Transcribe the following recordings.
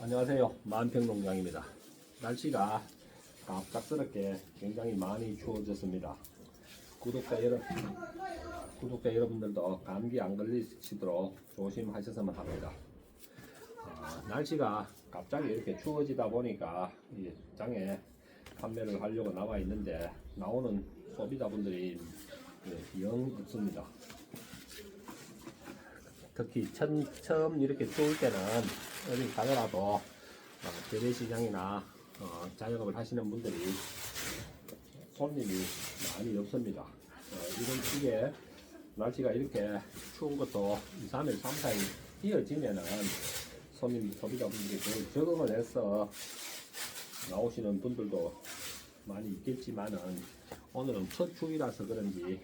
안녕하세요. 만평농장입니다. 날씨가 갑작스럽게 굉장히 많이 추워졌습니다. 구독자 여러분들도 감기 안 걸리시도록 조심하셨으면 합니다. 날씨가 갑자기 이렇게 추워지다 보니까 이 장에 판매를 하려고 나와 있는데 나오는 소비자분들이 영 없습니다. 특히 처음 이렇게 추울 때는 어디 가더라도 재래시장이나 자영업을 하시는 분들이 손님이 많이 없습니다. 이게 날씨가 이렇게 추운 것도 2, 3일, 3, 4일 이어지면은 소비자분들이 거의 적응을 해서 나오시는 분들도 많이 있겠지만은 오늘은 첫 추위라서 그런지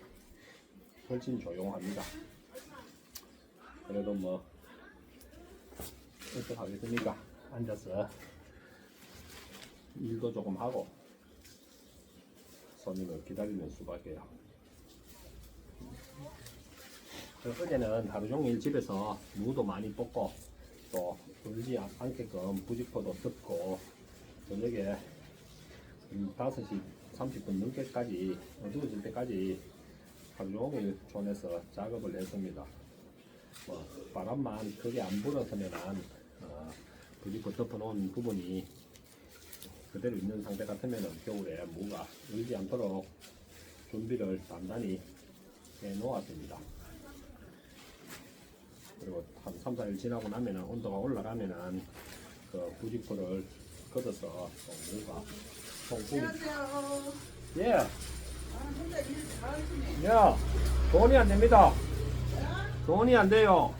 훨씬 조용합니다. 그래도 뭐 어떡하겠습니까? 앉아서 일도 조금 하고 손님을 기다리는 수밖에요. 어제는 하루 종일 집에서 무도 많이 뽑고 또 울지 않게끔 부직포도 덮고 저녁에 5시 30분 넘게까지 어두워질 때까지 하루 종일 촌에서 작업을 했습니다. 바람만 크게 안 불어서면은 부직포 덮어놓은 부분이 그대로 있는 상태 같으면은 겨울에 무가 울지 않도록 준비를 단단히 해 놓았습니다. 그리고 한 3, 4일 지나고 나면은 온도가 올라가면은 그 부직포를 걷어서 무가 통풍이. 안녕하세요. 예. 혼자 일 잘하시네. 야, 돈이 안 됩니다. 돈이 안 돼요.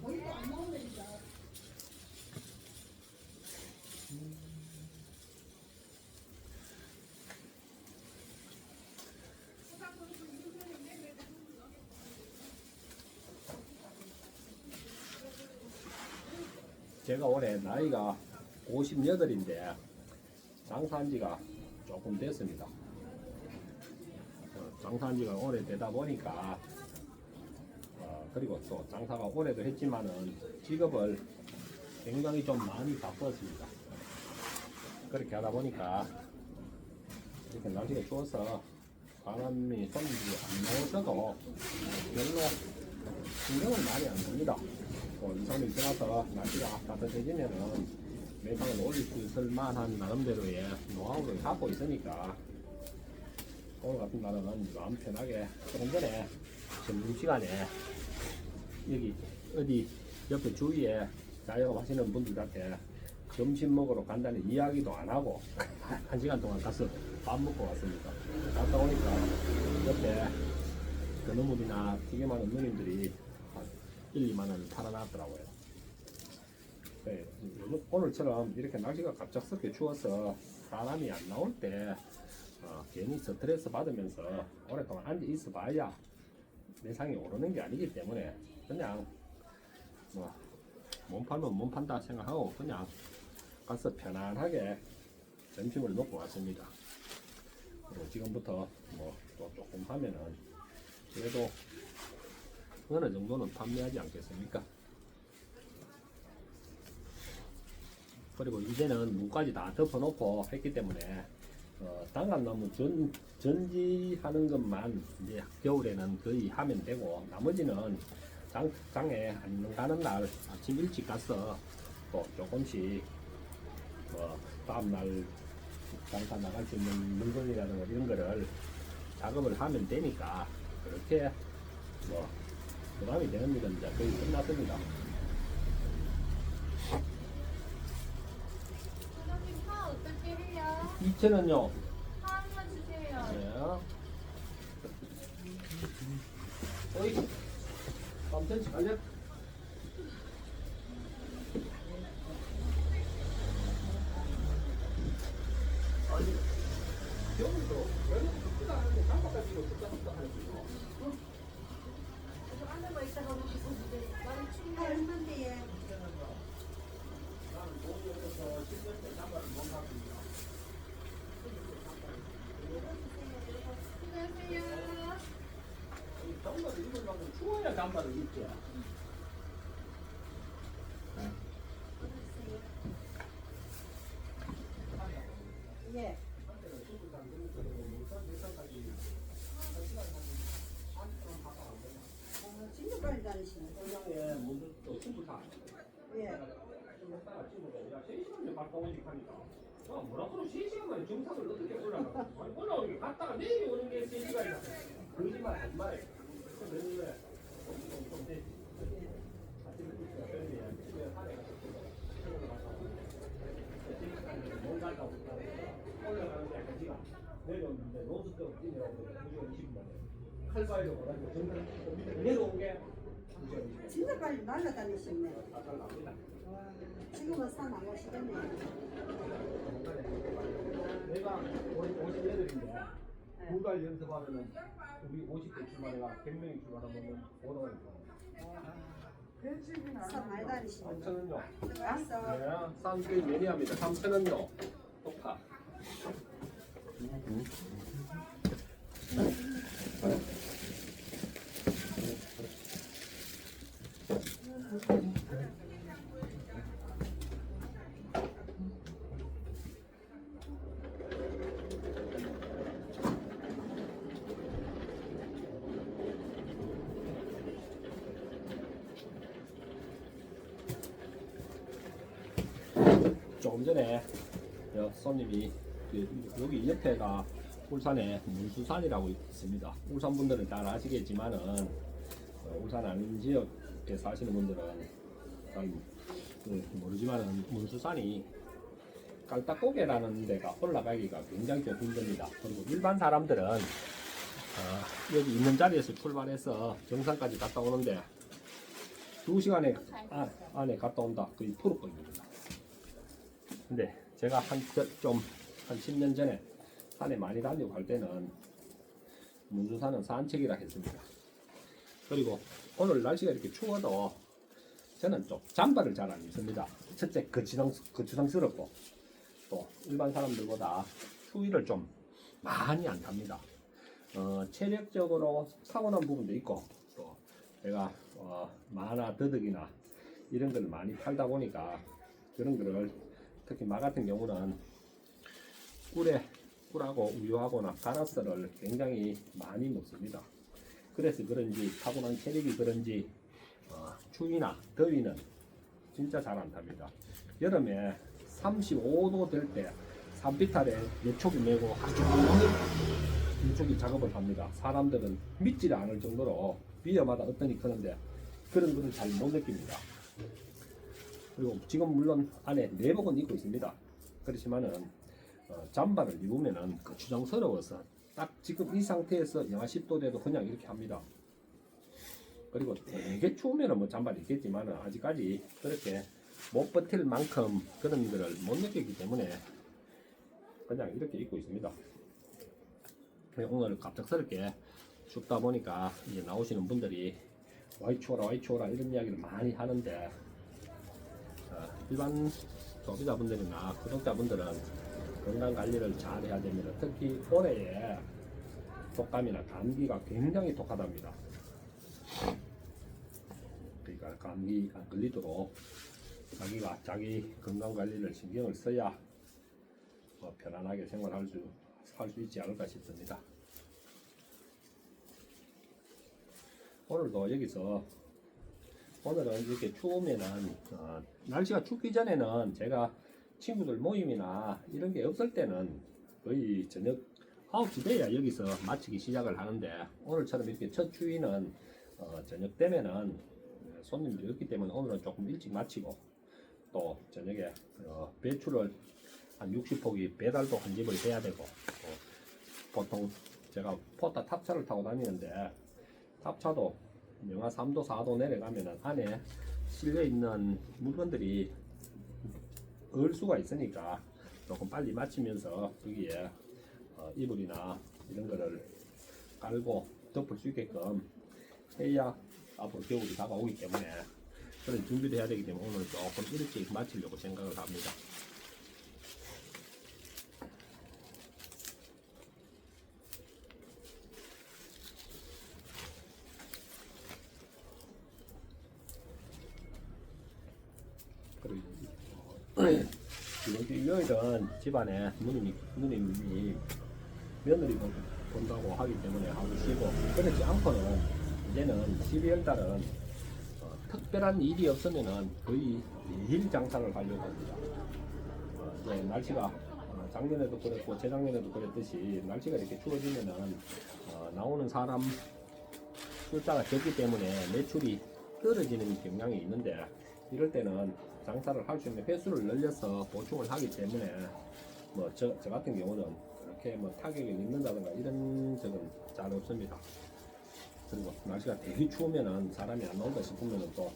거기도 안 나온다니까. 제가 올해 나이가 58인데 장사한 지가 조금 됐습니다. 장사한 지가 오래되다 보니까 그리고 또 장사가 오래도 했지만은 직업을 굉장히 좀 많이 바꿨습니다. 그렇게 하다 보니까 이렇게 날씨가 추워서 사람이 손님들이 안 나오셔도 별로 신경을 많이 안 씁니다. 2, 3일 지나서 날씨가 따뜻해지면은 매상을 올릴 수 있을 만한 나름대로의 노하우를 갖고 있으니까 오늘 같은 날은 마음 편하게 조금 전에 점심시간에 여기 어디 옆에 주위에 자영업 하시는 분들한테 점심 먹으러 간다는 이야기도 안 하고 1시간 동안 가서 밥 먹고 왔습니다. 갔다 오니까 옆에 건어물이나 튀김하는 누님들이 1, 2만원 팔아놨더라고요. 네, 오늘처럼 이렇게 날씨가 갑작스럽게 추워서 사람이 안 나올 때 괜히 스트레스 받으면서 오랫동안 앉아 있어 봐야 매상이 오르는 게 아니기 때문에 그냥 몸 팔면 몸 판다 생각하고 그냥 가서 편안하게 점심을 먹고 왔습니다. 그리고 지금부터 또 조금 하면은 그래도 어느 정도는 판매하지 않겠습니까? 그리고 이제는 무까지 다 덮어놓고 했기 때문에 단감나무 전지하는 것만 이제 겨울에는 거의 하면 되고 나머지는 장에 안 가는 날 아침 일찍 가서 또 조금씩 다음날 장사 나갈 수 있는 물건이라든가 이런 거를 작업을 하면 되니까 그렇게 부담이 되는 일은 이제 거의 끝났습니다. 사장님 파 어떻게 해요? 2,000원요. 파 한번 주세요. 네. 어이, 3cm 갈래? 아니, 여기도 여기도 크다 하는데 장바까지 이거 뜯다 하는 거. 안에만 있다가 오면 많이 춥네. 얼마인데 얘? 나는 모기에서 10년째 장바를 못 하고 있어. 안녕하세요. 이 장바를 입으려면 추워야 장바를 입지. 예. 진짜 빨리 다니시네. 공장에 문도 또 친구 다. 예. 했다가 친구가 야 3시간째 갔다 오지 하니까 야 뭐라 그러 3시간 만에 정상을 어떻게 올라가. 아니 올라오는 게 갔다가 내일 오는 게 3시간이다. 거짓말 하지 마요. 그럼 왜? 좀 되지. 아침에 집에 산에 가서 못 갔다 오니까 올라가는데 1시간 내려오는데 노스톱 뛰느라고 2시간 20분 만에 칼바위로 가지고 정상 내려온 게 2시간 20분. 진짜 빨리 날라다니시네. 아까 납니다. 와, 지금은 산 안 가시겠네. 내가 58인데 두 달 연습하면은 우리 50대 출발해가 100명이 출발하면 5만 산 많이 다니시네. 3,000원요. 들어갔어. 네, 산수이 매니아입니다. 3,000원요. 똑파. 조금 전에 손님이 여기 옆에가 울산에 문수산이라고 있습니다. 울산 분들은 잘 아시겠지만은 울산 아닌 지역에 사시는 분들은 잘 모르지만은 문수산이 깔딱고개라는 데가 올라가기가 굉장히 좀 힘듭니다. 그리고 일반 사람들은 여기 있는 자리에서 출발해서 정상까지 갔다 오는데 2시간에 안에 갔다 온다. 거의 프로급입니다. 근데 제가 한 10년 전에 산에 많이 다니고 갈 때는 문수산은 산책이라 했습니다. 그리고 오늘 날씨가 이렇게 추워도 저는 좀 잠바를 잘 안 입습니다. 첫째 거추장스럽고 또 일반 사람들보다 추위를 좀 많이 안 탑니다. 체력적으로 타고난 부분도 있고 또 제가 만화 더덕이나 이런 걸 많이 팔다 보니까 그런 거를 특히 마 같은 경우는 꿀하고 우유하고나 가라스를 굉장히 많이 먹습니다. 그래서 그런지 타고난 체력이 그런지 추위나 더위는 진짜 잘 안 탑니다. 여름에 35도 될 때 산비탈에 예초기 메고 하루 종일 일초기 작업을 합니다. 사람들은 믿지 않을 정도로 위험하다 어떠니 그런데 그런 것을 잘 못 느낍니다. 그리고 지금 물론 안에 내복은 입고 있습니다. 그렇지만은 잠바를 입으면은 거추장스러워서 딱 지금 이 상태에서 영하 10도 돼도 그냥 이렇게 합니다. 그리고 되게 추우면은 뭐 잠바를 입겠지만은 아직까지 그렇게 못 버틸 만큼 그런 거를 못 느끼기 때문에 그냥 이렇게 입고 있습니다. 오늘 갑작스럽게 춥다 보니까 이제 나오시는 분들이 와이 추워라 이런 이야기를 많이 하는데 일반 소비자분들이나 구독자분들은 건강관리를 잘 해야 됩니다. 특히 올해에 독감이나 감기가 굉장히 독하답니다. 그러니까 감기 안 걸리도록 자기가 자기 건강관리를 신경을 써야 편안하게 생활할 수 있지 않을까 싶습니다. 오늘도 여기서 오늘은 이렇게 추우면은 날씨가 춥기 전에는 제가 친구들 모임이나 이런 게 없을 때는 거의 저녁 9시 돼야 여기서 마치기 시작을 하는데 오늘처럼 이렇게 첫 추위는 저녁 되면은 손님들이 없기 때문에 오늘은 조금 일찍 마치고 또 저녁에 배추를 한 60포기 배달도 한 집을 해야 되고 보통 제가 포타 탑차를 타고 다니는데 탑차도 영하 3도 4도 내려가면은 안에 실내 있는 물건들이 얼 수가 있으니까 조금 빨리 마치면서 거기에 이불이나 이런 거를 깔고 덮을 수 있게끔 해야 앞으로 겨울이 다가오기 때문에 그런 준비를 해야 되기 때문에 오늘 조금 일찍 마치려고 생각을 합니다. 그리고 이번 주 일요일은 집안에 누님이 며느리 본다고 하기 때문에 하루 쉬고, 그렇지 않고는 이제는 12월 달은 특별한 일이 없으면은 거의 매일 장사를 하려고 합니다. 이제 날씨가 작년에도 그랬고 재작년에도 그랬듯이 날씨가 이렇게 추워지면은 나오는 사람 숫자가 적기 때문에 매출이 떨어지는 경향이 있는데, 이럴 때는 장사를 할 수 있는 횟수를 늘려서 보충을 하기 때문에 뭐 저 같은 경우는 그렇게 뭐 타격을 입는다든가 이런 적은 잘 없습니다. 그리고 날씨가 되게 추우면은 사람이 안 나온다 싶으면은 또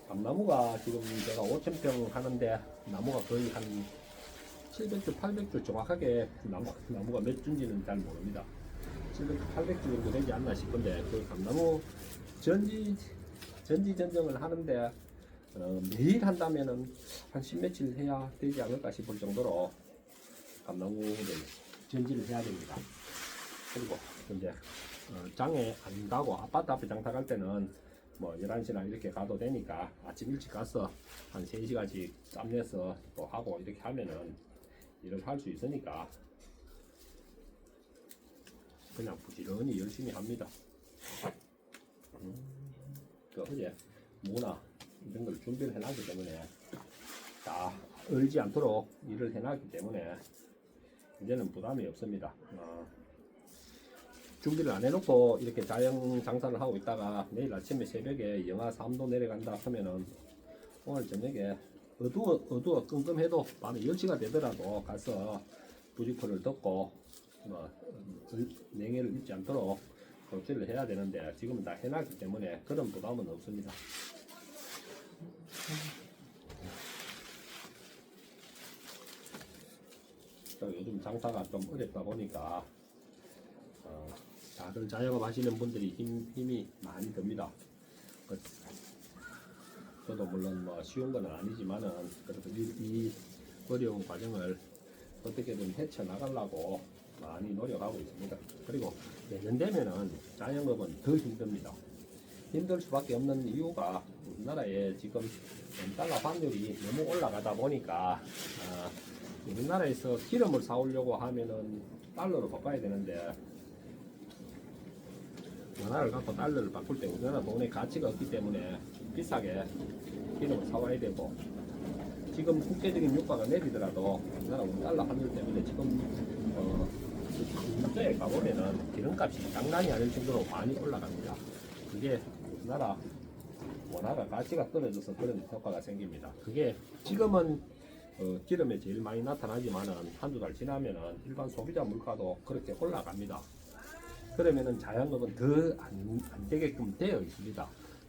감나무가 지금 제가 5,000평 하는데 나무가 거의 한 700주, 800주 정확하게 나무가 몇 주인지는 잘 모릅니다. 700주, 800주 정도 되지 않나 싶은데 그 감나무 전지전정을 하는데 매일 한다면은 한 10며칠 해야 되지 않을까 싶을 정도로 감나무를 전지를 해야 됩니다. 그리고 이제 장에 안 가고 아파트 앞에 장사 갈 때는 뭐 11시나 이렇게 가도 되니까 아침 일찍 가서 한 3시간씩 짬 내서 또 하고 이렇게 하면은 일을 할 수 있으니까 그냥 부지런히 열심히 합니다. 그 어제 무나 이런 걸 준비를 해놨기 때문에 다 얼지 않도록 일을 해놨기 때문에 이제는 부담이 없습니다. 준비를 안 해놓고 이렇게 자영 장사를 하고 있다가 내일 아침에 새벽에 영하 3도 내려간다 하면은 오늘 저녁에 어두워 끔끔해도 밤에 10시가 되더라도 가서 부직포를 덮고 냉해를 입지 않도록 조치를 해야 되는데 지금은 다 해놨기 때문에 그런 부담은 없습니다. 요즘 장사가 좀 어렵다 보니까 다들 자영업 하시는 분들이 힘이 많이 듭니다. 저도 물론 뭐 쉬운 건 아니지만은 그래도 이 어려운 과정을 어떻게든 헤쳐나가려고 많이 노력하고 있습니다. 그리고 내년 되면은 자영업은 더 힘듭니다. 힘들 수밖에 없는 이유가 우리나라에 지금 달러 환율이 너무 올라가다 보니까 우리나라에서 기름을 사오려고 하면은 달러로 바꿔야 되는데 원화를 갖고 달러를 바꿀 때 우리나라 돈의 가치가 없기 때문에 비싸게 기름을 사와야 되고, 지금 국제적인 유가가 내리더라도 우리나라 달러 환율 때문에 지금 국제에 가보면은 기름값이 장난이 아닐 정도로 많이 올라갑니다. 그게 우리나라 원화가 가치가 떨어져서 그런 효과가 생깁니다. 그게 지금은 기름에 제일 많이 나타나지만은 한두 달 지나면은 일반 소비자 물가도 그렇게 올라갑니다. 그러면은 자영업은 더 안 되게끔 되어 있습니다.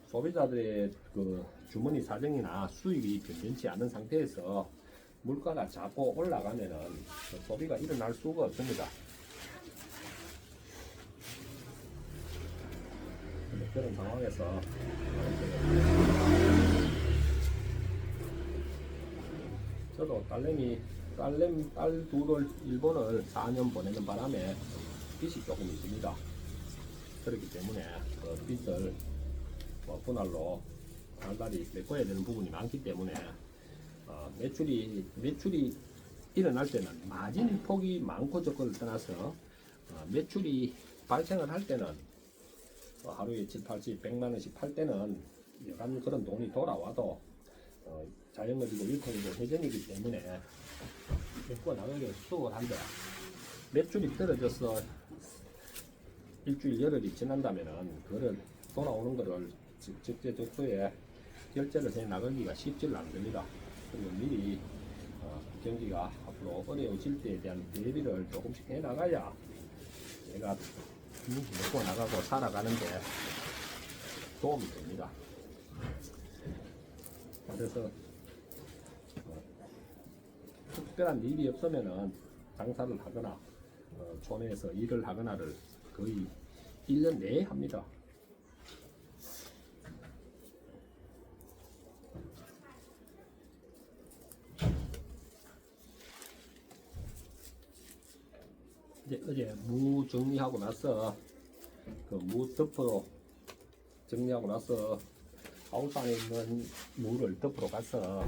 소비자들의 그 주머니 사정이나 수입이 변변치 않은 상태에서 물가가 자꾸 올라가면은 소비가 일어날 수가 없습니다. 그런 상황에서 저도 딸 둘을 일본을 4년 보내는 바람에 빚이 조금 있습니다. 그렇기 때문에 그 빚을 분할로 달달이 메꿔야 되는 부분이 많기 때문에 매출이 일어날 때는 마진 폭이 많고 적고를 떠나서 매출이 발생을 할 때는 하루에 7, 80, 100만 원씩 팔 때는 여간 그런 돈이 돌아와도 자영업이고 일터이고 회전이기 때문에 메꿔 나가기가 수월한데, 매출이 떨어져서 일주일 열흘이 지난다면은 그거를 돌아오는 거를 적재적소에 결제를 해 나가기가 쉽지는 않습니다. 그리고 미리 경기가 앞으로 어려워질 때에 대한 대비를 조금씩 해 나가야 내가 먹고 나가고 살아가는데 도움이 됩니다. 그래서 특별한 일이 없으면은 장사를 하거나 촌에서 일을 하거나를 거의 1년 내에 합니다. 이제 어제 무 정리하고 나서 그 무 덮어 정리하고 나서 하우스 안에 있는 무를 덮으러 가서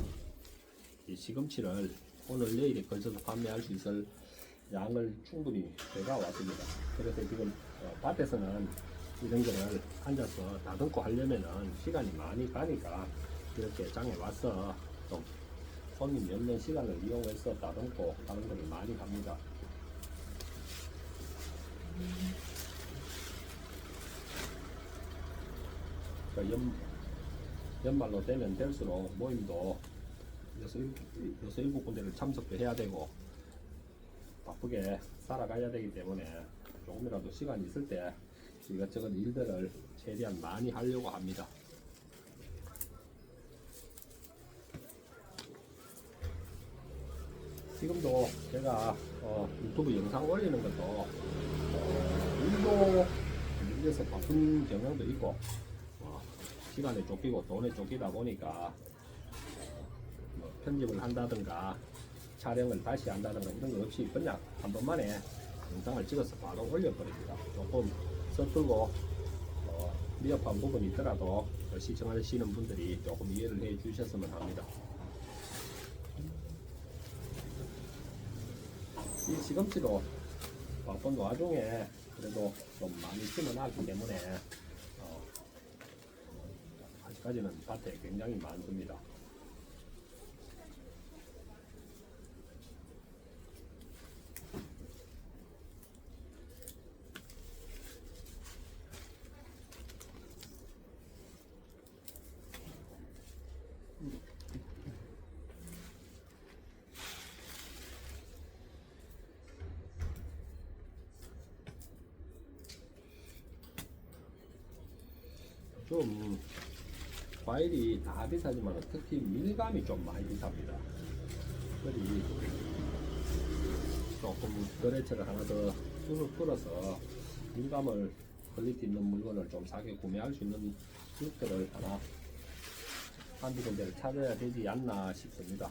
이 시금치를 오늘 내일에 걸쳐서 판매할 수 있을 양을 충분히 배가 왔습니다. 그래서 지금 밭에서는 이런 거를 앉아서 다듬고 하려면은 시간이 많이 가니까 이렇게 장에 와서 좀 손님이 없는 시간을 이용해서 다듬고 하는 것을 많이 합니다. 그러니까 연말로 되면 될수록 모임도 6-7군데를 참석도 해야 되고 바쁘게 살아가야 되기 때문에 조금이라도 시간이 있을 때 이것저것 일들을 최대한 많이 하려고 합니다. 지금도 제가 유튜브 영상 올리는 것도 일도 밀려서 바쁜 경향도 있고 시간에 쫓기고 돈에 쫓기다 보니까 편집을 한다든가 촬영을 다시 한다든가 이런 거 없이 그냥 한 번만에 영상을 찍어서 바로 올려버립니다. 조금 서툴고 미흡한 부분이 있더라도 시청하시는 분들이 조금 이해를 해 주셨으면 합니다. 이 시금치도 바쁜 와중에 그래도 좀 많이 심어놨기 때문에 아직까지는 밭에 굉장히 많습니다. 좀 과일이 다 비싸지만 특히 밀감이 좀 많이 비쌉니다. 그리 조금 거래처를 하나 더 줄을 풀어서 밀감을 퀄리티 있는 물건을 좀 싸게 구매할 수 있는 grup들을 하나 한두 군데를 찾아야 되지 않나 싶습니다.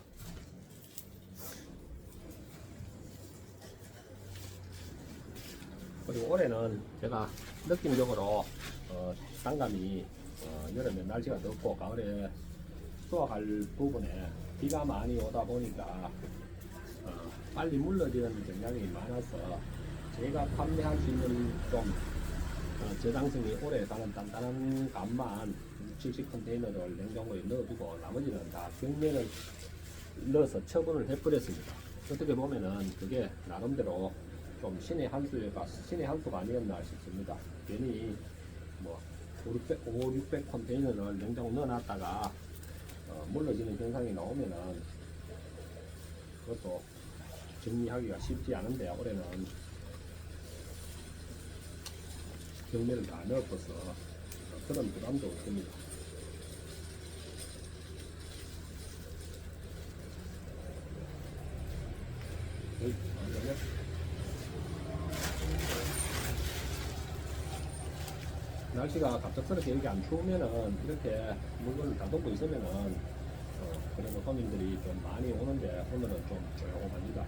그리고 올해는 제가 느낌적으로 상감이 여름에 날씨가 덥고 가을에 수확할 부분에 비가 많이 오다 보니까 빨리 물러지는 경향이 많아서 제가 판매할 수 있는 좀 저장성이 오래 가는 단단한 감만 60 컨테이너를 냉장고에 넣어두고 나머지는 다 벽면을 넣어서 처분을 해버렸습니다. 어떻게 보면은 그게 나름대로 좀 신의 한 수가 아니었나 싶습니다. 괜히 뭐 500-600 컨테이너를 냉장고 넣어놨다가 물러지는 현상이 나오면은 그것도 정리하기가 쉽지 않은데 올해는 경매를 다 넣어서 그런 부담도 없습니다. 날씨가 갑작스럽게 이렇게 안 추우면은 이렇게 물건을 다듬고 있으면은 그래도 손님들이 좀 많이 오는데 오늘은 좀 조용합니다.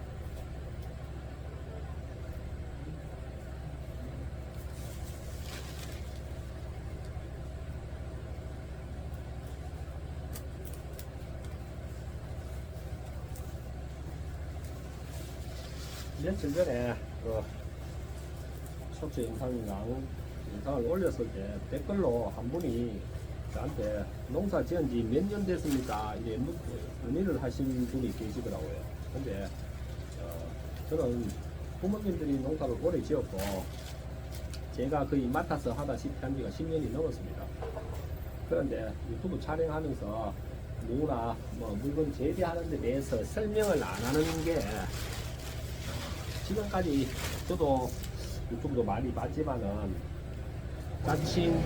며칠 전에 쇼츠 영상을 올렸을 때 댓글로 한 분이 저한테 농사 지은 지 몇 년 됐습니까? 이게 문의를 하신 분이 계시더라고요. 근데 저는 부모님들이 농사를 오래 지었고 제가 거의 맡아서 하다시피 한 지가 10년이 넘었습니다. 그런데 유튜브 촬영하면서 누구나 뭐 물건 재배하는 데 대해서 설명을 안 하는 게 지금까지 저도 유튜브도 많이 봤지만은 자칭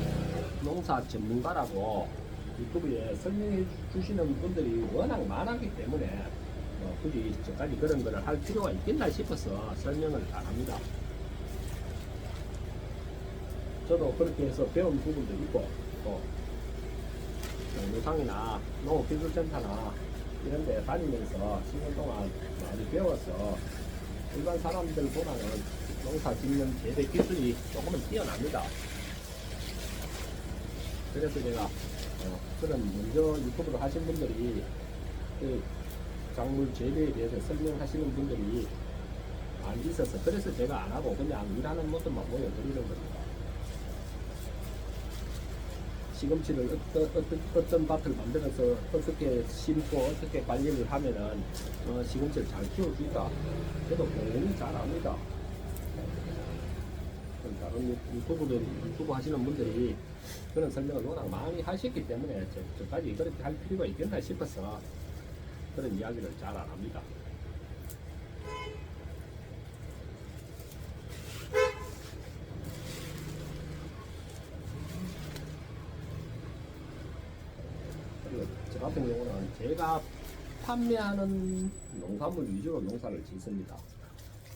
농사 전문가라고 유튜브에 설명해 주시는 분들이 워낙 많았기 때문에 굳이 저까지 그런 거를 할 필요가 있겠나 싶어서 설명을 안 합니다. 저도 그렇게 해서 배운 부분도 있고, 또 농상이나 농업기술센터나 이런 데 다니면서 10년 동안 많이 배워서 일반 사람들보다는 농사 짓는 재배 기술이 조금은 뛰어납니다. 그래서 제가 그런 먼저 유튜브를 하신 분들이 그 작물 재배에 대해서 설명하시는 분들이 많이 있어서 그래서 제가 안 하고 그냥 일하는 모습만 보여드리는 겁니다. 시금치를 어떤 밭을 만들어서 어떻게 심고 어떻게 관리를 하면은 시금치를 잘 키울 수 있다. 저도 굉장히 잘 압니다. 다른 유튜브 하시는 분들이 그런 설명을 워낙 많이 하셨기 때문에 저까지 그렇게 할 필요가 있겠나 싶어서 그런 이야기를 잘 안 합니다. 그리고 저 같은 경우는 제가 판매하는 농산물 위주로 농사를 짓습니다.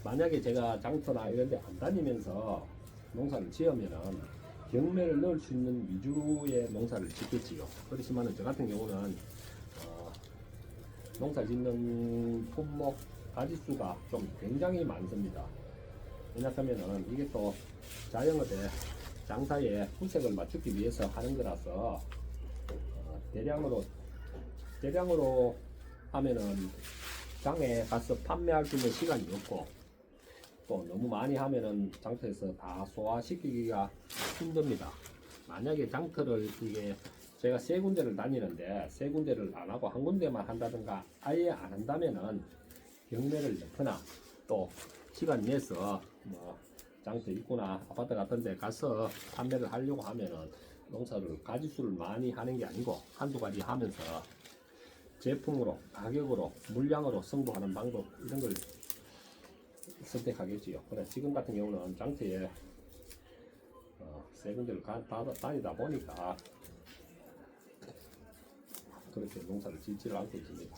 만약에 제가 장터나 이런 데 안 다니면서 농사를 지으면은 경매를 넣을 수 있는 위주의 농사를 짓겠지요. 그렇지만은 저 같은 경우는 농사 짓는 품목 가지수가 좀 굉장히 많습니다. 왜냐하면은 이게 또 자영업의 장사에 후색을 맞추기 위해서 하는 거라서 대량으로 하면은 장에 가서 판매할 수 있는 시간이 없고, 또 너무 많이 하면은 장터에서 다 소화시키기가 힘듭니다. 만약에 장터를 이게 제가 세 군데를 다니는데 세 군데를 안 하고 한 군데만 한다든가 아예 안 한다면은 경매를 넣거나 또 시간 내서 뭐 장터 입구나 아파트 같은 데 가서 판매를 하려고 하면은 농사를 가지수를 많이 하는 게 아니고 한두 가지 하면서 제품으로, 가격으로, 물량으로 승부하는 방법 이런 걸 선택하겠지요. 그래 지금 같은 경우는 장터에 세 군데를 다니다 보니까 그렇게 농사를 짓지를 않고 있습니다.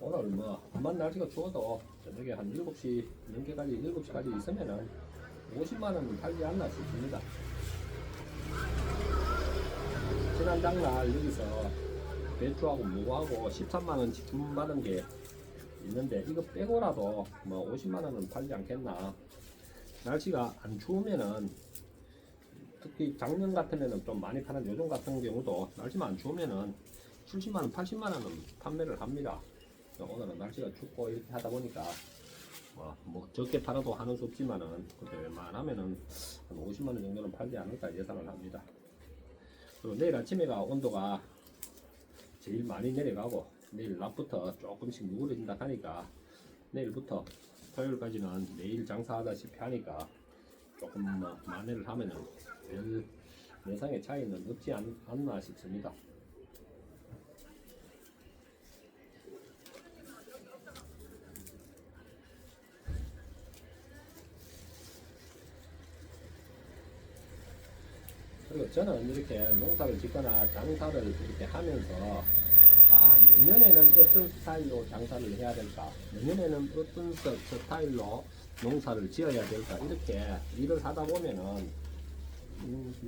오늘 뭐 한번 날씨가 추워도 저녁에 한 7시 넘게까지 7시까지 있으면은 50만원은 팔지 않나 싶습니다. 지난 장날 여기서 배추하고 무하고 13만원씩 주문받은 게 있는데 이거 빼고라도 뭐 50만원은 팔지 않겠나. 날씨가 안 추우면은 특히 작년 같으면은 좀 많이 파는 요즘 같은 경우도 날씨만 안 추우면은 70만원 80만원은 판매를 합니다. 오늘은 날씨가 춥고 이렇게 하다 보니까 뭐 적게 팔아도 하는 수 없지만은 근데 웬만하면은 한 50만원 정도는 팔지 않을까 예상을 합니다. 그리고 내일 아침에가 온도가 제일 많이 내려가고 내일 낮부터 조금씩 누그러진다 하니까 내일부터 토요일까지는 매일 장사하다시피 하니까 조금 만회를 하면은 별 내상의 차이는 없지 않나 싶습니다. 그리고 저는 이렇게 농사를 짓거나 장사를 이렇게 하면서 내년에는 어떤 스타일로 장사를 해야 될까, 내년에는 어떤 스타일로 농사를 지어야 될까, 이렇게 일을 하다 보면은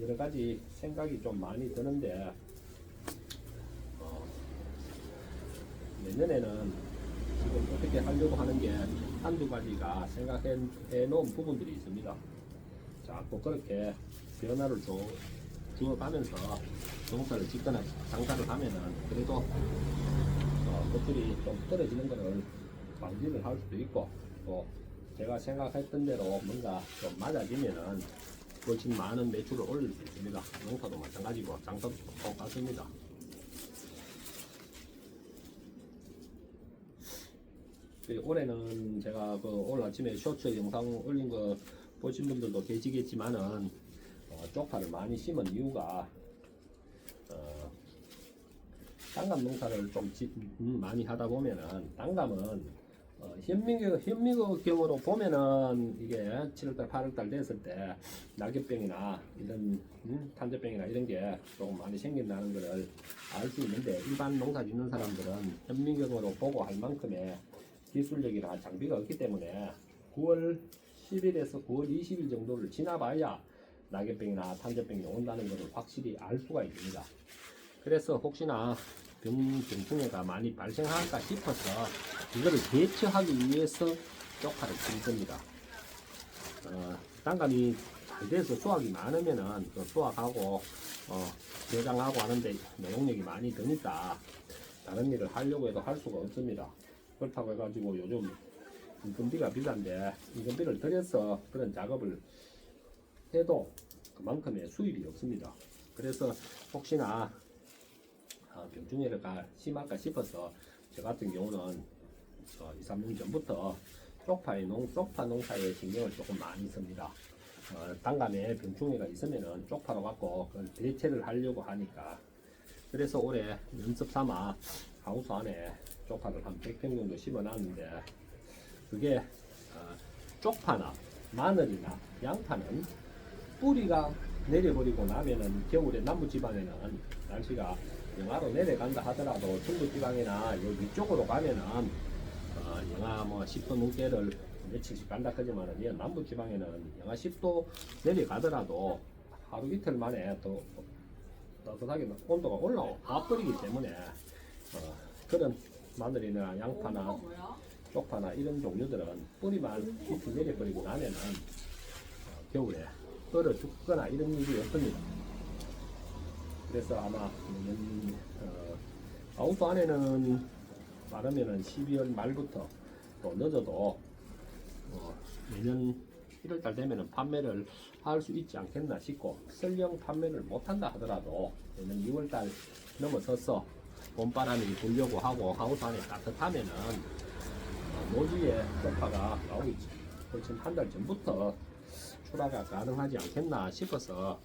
여러 가지 생각이 좀 많이 드는데 내년에는 지금 어떻게 하려고 하는 게 한두 가지가 생각해 놓은 부분들이 있습니다. 자꾸 그렇게 변화를 주어가면서 농사를 짓거나 장사를 하면은 그래도 것들이 좀 떨어지는 것을 방지를 할 수도 있고, 또 제가 생각했던 대로 뭔가 좀 맞아지면은 훨씬 많은 매출을 올릴 수 있습니다. 농사도 마찬가지고 장사도 똑같습니다. 올해는 제가 오늘 아침에 쇼츠 영상 올린 거 보신 분들도 계시겠지만은 쪽파를 많이 심은 이유가 단감 농사를 좀 많이 하다 보면은 단감은 현미경 경우로 보면은 이게 7월달 8월달 됐을 때 낙엽병이나 이런 탄저병이나 이런 게 조금 많이 생긴다는 것을 알 수 있는데 일반 농사 짓는 사람들은 현미경으로 보고 할 만큼의 기술력이나 장비가 없기 때문에 9월 10일에서 9월 20일 정도를 지나봐야 낙엽병이나 탄저병이 온다는 것을 확실히 알 수가 있습니다. 그래서 혹시나 병충해가 많이 발생할까 싶어서 이거를 대처하기 위해서 쪽파를 칠 겁니다. 단감이 잘 돼서 수확이 많으면은 그 수확하고 저장하고 하는데 노동력이 많이 드니까 다른 일을 하려고 해도 할 수가 없습니다. 그렇다고 해가지고 요즘 인건비가 비싼데 인건비를 들여서 그런 작업을 해도 그만큼의 수입이 없습니다. 그래서 혹시나 병충해가 심할까 싶어서 저 같은 경우는 2, 3년 전부터 쪽파 농사에 신경을 조금 많이 씁니다. 단감에 병충해가 있으면은 쪽파로 갖고 그걸 대체를 하려고 하니까. 그래서 올해 연습 삼아 하우스 안에 쪽파를 한 100평 정도 심어놨는데 그게 쪽파나 마늘이나 양파는 뿌리가 내려버리고 나면은 겨울에 남부지방에는 날씨가 영하로 내려간다 하더라도 중부지방이나 여기 위쪽으로 가면은 영하 10도 넘게를 며칠씩 간다 하지만은 이 남부지방에는 영하 10도 내려가더라도 하루 이틀 만에 또 따뜻하게 온도가 올라와 버리기 때문에 그런 마늘이나 양파나 쪽파나 이런 종류들은 뿌리만 잎이 내려버리고 나면은 겨울에 얼어 죽거나 이런 일이 없습니다. 그래서 아마 하우스 안에는 빠르면은 12월 말부터 또 늦어도 내년 1월달 되면은 판매를 할 수 있지 않겠나 싶고 설령 판매를 못한다 하더라도 내년 2월달 넘어서서 봄바람이 불려고 하고 하우스 안에 따뜻하면은 노지에 쪽파가 나오기 훨씬 한 달 전부터 출하가 가능하지 않겠나 싶어서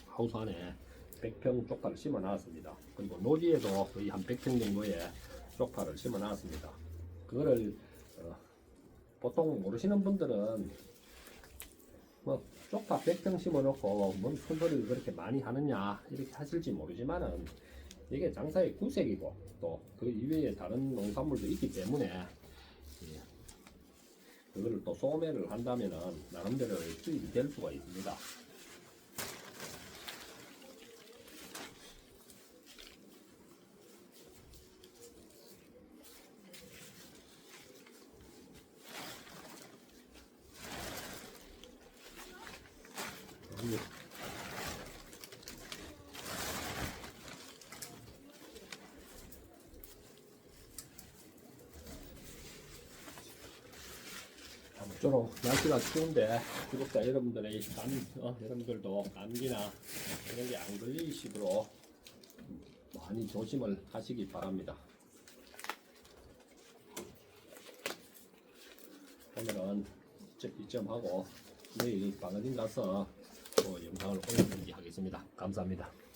하우스 안에 100평 쪽파를 심어 놨습니다. 그리고 노지에도 거의 한 100평 정도의 쪽파를 심어 놨습니다. 그거를 보통 모르시는 분들은 뭐 쪽파 100평 심어 놓고 뭔 손소리를 그렇게 많이 하느냐 이렇게 하실지 모르지만은 이게 장사의 구색이고 또 그 이외에 다른 농산물도 있기 때문에 그거를 또 소매를 한다면은 나름대로 수입이 될 수가 있습니다. 아무쪼록 날씨가 추운데 구독자 여러분들의 여러분들도 감기나 이런 게 안 걸리시도록 많이 조심을 하시기 바랍니다. 오늘은 이점 하고 내일 방어진 가서 또 영상을 올리도록 하겠습니다. 감사합니다.